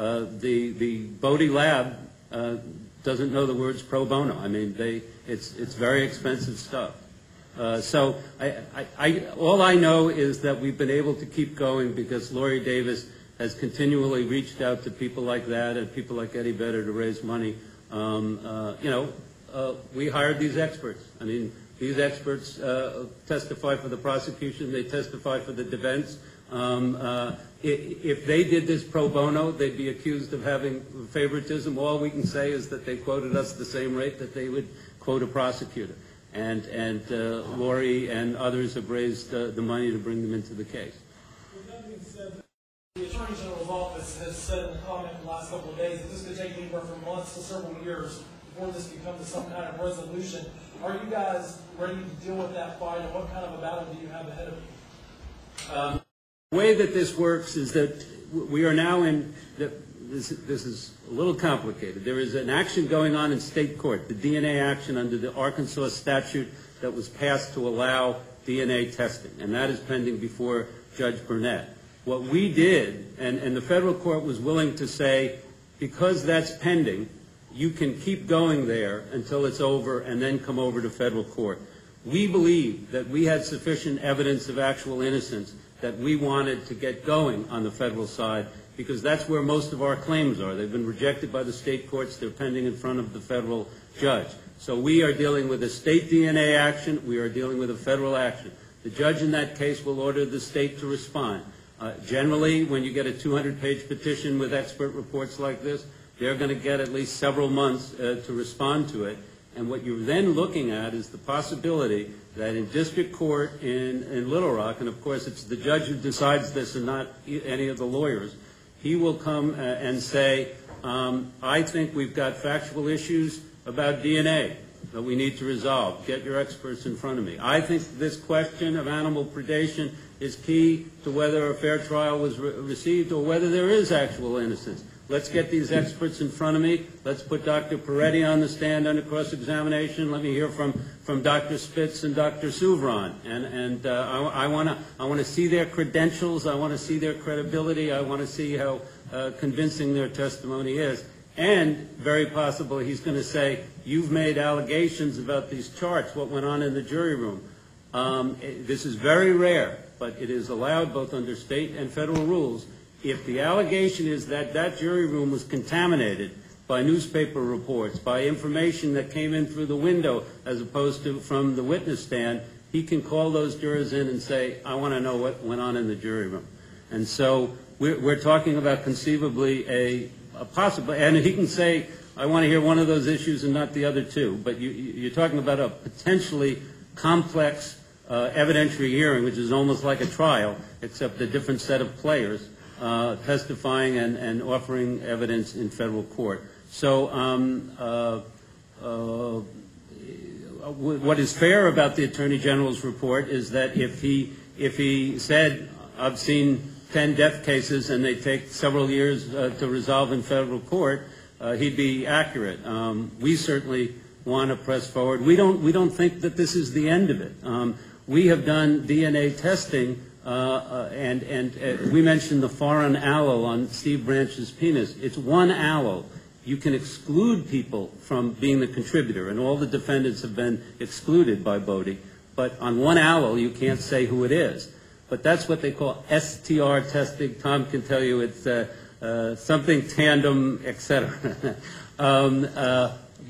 The Bodie lab doesn't know the words pro bono. I mean, it's very expensive stuff. So all I know is that we've been able to keep going because Laurie Davis has continually reached out to people like that and people like Eddie Vedder to raise money. We hired these experts. I mean, these experts testify for the prosecution. They testify for the defense. If they did this pro bono, they'd be accused of having favoritism. All we can say is that they quoted us the same rate that they would quote a prosecutor. And Laurie and others have raised the money to bring them into the case. With that being said, the Attorney General's office has said in a comment in the last couple of days that this could take anywhere from months to several years before this can come to some kind of resolution. Are you guys ready to deal with that fight, and what kind of a battle do you have ahead of you? The way that this works is that we are now in, this is a little complicated. There is an action going on in state court, the DNA action under the Arkansas statute that was passed to allow DNA testing, and that is pending before Judge Burnett. What we did, and the federal court was willing to say, because that's pending, you can keep going there until it's over and then come over to federal court. We believe that we had sufficient evidence of actual innocence that we wanted to get going on the federal side because that's where most of our claims are. They've been rejected by the state courts. They're pending in front of the federal judge. So we are dealing with a state DNA action. We are dealing with a federal action. The judge in that case will order the state to respond. Generally, when you get a 200-page petition with expert reports like this, they're going to get at least several months to respond to it. And what you're then looking at is the possibility that in district court in Little Rock, and of course it's the judge who decides this and not any of the lawyers, he will come and say, I think we've got factual issues about DNA that we need to resolve. Get your experts in front of me. I think this question of animal predation is key to whether a fair trial was received or whether there is actual innocence. Let's get these experts in front of me. Let's put Dr. Peretti on the stand under cross-examination. Let me hear from Dr. Spitz and Dr. Souvron. And I want to see their credentials. I want to see their credibility. I want to see how convincing their testimony is. And very possibly he's going to say, you've made allegations about these charts, what went on in the jury room. This is very rare, but it is allowed both under state and federal rules. If the allegation is that that jury room was contaminated by newspaper reports, by information that came in through the window as opposed to from the witness stand, he can call those jurors in and say, I want to know what went on in the jury room. And so we're talking about conceivably a possible, and he can say, I want to hear one of those issues and not the other two. But you're talking about a potentially complex evidentiary hearing, which is almost like a trial, except a different set of players. Testifying and offering evidence in federal court. So what is fair about the Attorney General's report is that if he said, I've seen 10 death cases and they take several years to resolve in federal court, he'd be accurate. We certainly want to press forward. We don't think that this is the end of it. We have done DNA testing. And we mentioned the foreign allele on Steve Branch's penis. It's one allele. You can exclude people from being the contributor, and all the defendants have been excluded by Bodie. But on one allele, you can't say who it is. But that's what they call STR testing. Tom can tell you it's something tandem, etc.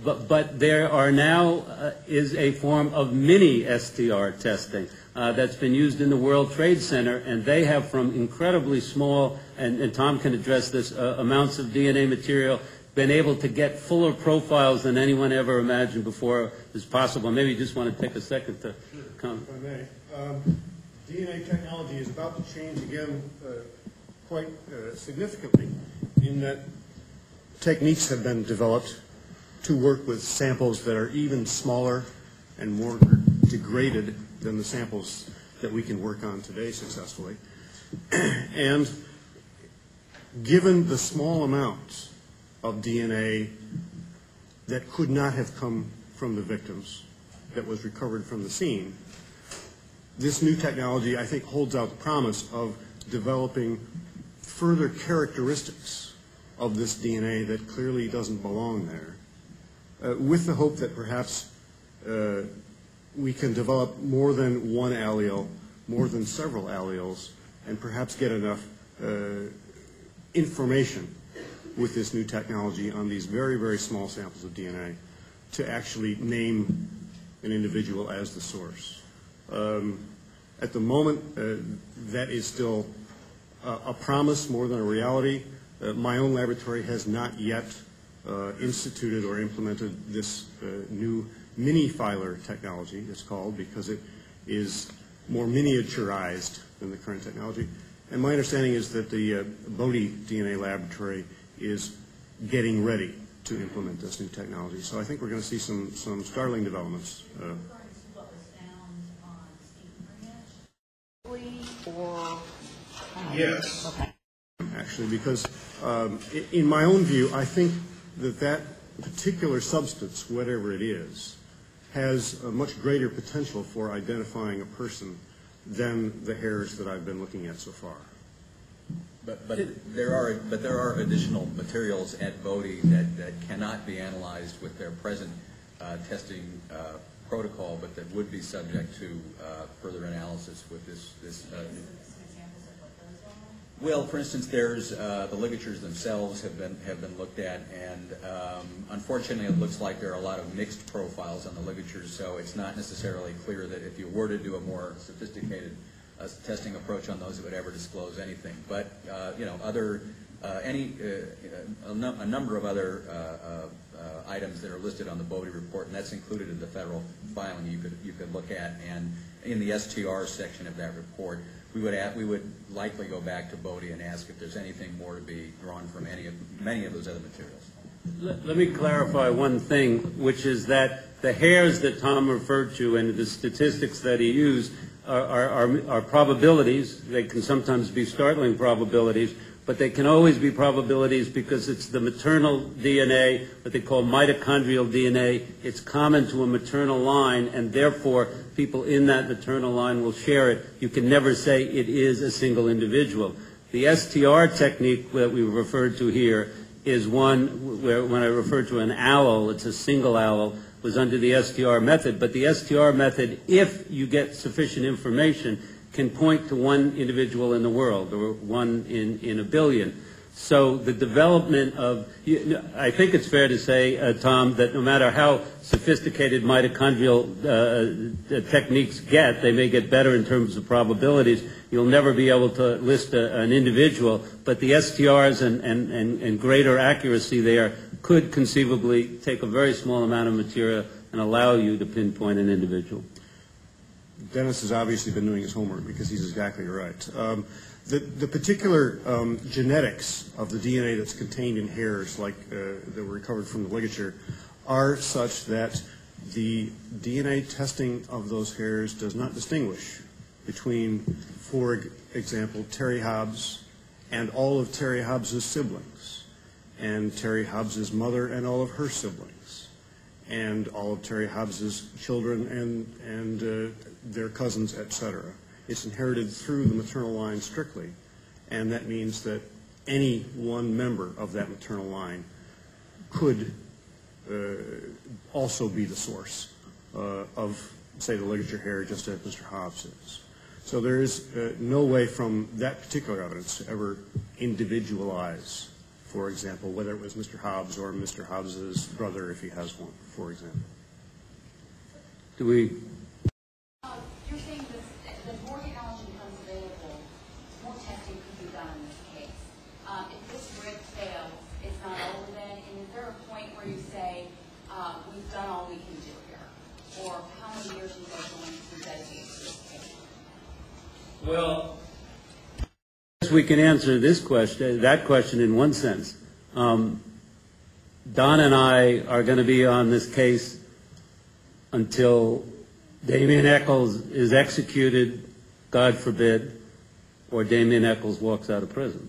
But there are now is a form of mini STR testing. That's been used in the World Trade Center, and they have from incredibly small, and Tom can address this, amounts of DNA material, been able to get fuller profiles than anyone ever imagined before is possible. Maybe you just want to take a second to comment. If I may. DNA technology is about to change again quite significantly in that techniques have been developed to work with samples that are even smaller and more degraded than the samples that we can work on today successfully. And given the small amounts of DNA that could not have come from the victims that was recovered from the scene, this new technology, I think, holds out the promise of developing further characteristics of this DNA that clearly doesn't belong there, with the hope that perhaps we can develop more than one allele, more than several alleles, and perhaps get enough information with this new technology on these very, very small samples of DNA to actually name an individual as the source. At the moment, that is still a promise more than a reality. My own laboratory has not yet instituted or implemented this new mini-filer technology, it's called, because it is more miniaturized than the current technology. And my understanding is that the Bodie DNA laboratory is getting ready to implement this new technology. So I think we're going to see some startling developments. Yes. Okay. Actually, because in my own view, I think that that particular substance, whatever it is, has a much greater potential for identifying a person than the hairs that I've been looking at so far. But there are additional materials at Bodie that cannot be analyzed with their present testing protocol, but that would be subject to further analysis with this. Well, for instance, there's the ligatures themselves have been looked at, and unfortunately, it looks like there are a lot of mixed profiles on the ligatures. So it's not necessarily clear that if you were to do a more sophisticated testing approach on those, it would ever disclose anything. But you know, a number of other items that are listed on the Bodie report, and that's included in the federal filing. You could look at, and in the STR section of that report, we would likely go back to Bodie and ask if there's anything more to be drawn from many of those other materials. Let me clarify one thing, which is that the hairs that Tom referred to and the statistics that he used are probabilities. They can sometimes be startling probabilities, but they can always be probabilities because it's the maternal DNA, what they call mitochondrial DNA. It's common to a maternal line, and therefore people in that maternal line will share it. You can never say it is a single individual. The STR technique that we referred to here is one where, when I refer to an allele, it's a single allele, was under the STR method. But the STR method, if you get sufficient information, can point to one individual in the world, or one in a billion. So the development of, I think it's fair to say, Tom, that no matter how sophisticated mitochondrial techniques get, they may get better in terms of probabilities. You'll never be able to list an individual, but the STRs and greater accuracy there could conceivably take a very small amount of material and allow you to pinpoint an individual. Dennis has obviously been doing his homework because he's exactly right. The particular genetics of the DNA that's contained in hairs, like that were recovered from the ligature, are such that the DNA testing of those hairs does not distinguish between, for example, Terry Hobbs and all of Terry Hobbs's siblings, and Terry Hobbs's mother and all of her siblings, and all of Terry Hobbs's children and their cousins, etc. It's inherited through the maternal line strictly, and that means that any one member of that maternal line could also be the source of, say, the ligature hair, just as Mr. Hobbs is. So there is no way from that particular evidence to ever individualize, for example, whether it was Mr. Hobbs or Mr. Hobbs's brother, if he has one, for example. Do we? You're saying that the more technology becomes available, more testing could be done in this case. If this Writ fails, it's not over then, and is there a point where you say, we've done all we can do here? Or how many years are you guys going to dedicate to this case? Well, we can answer this question, that question in one sense. Don and I are going to be on this case until Damien Echols is executed, God forbid, or Damien Echols walks out of prison.